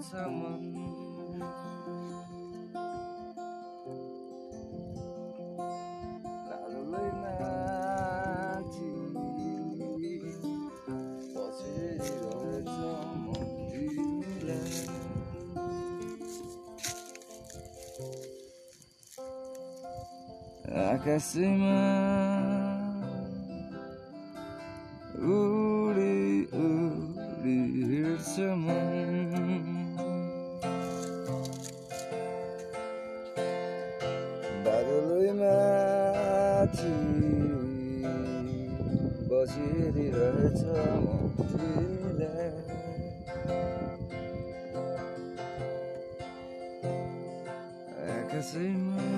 रहेछ मन नालुलै माथि बसिरहेछ मन तिमीलाई आकाशमा उडी उडी हिँड्छ मन बादलै माथि बसिरहेछ मन तिमीलाई आकाशमा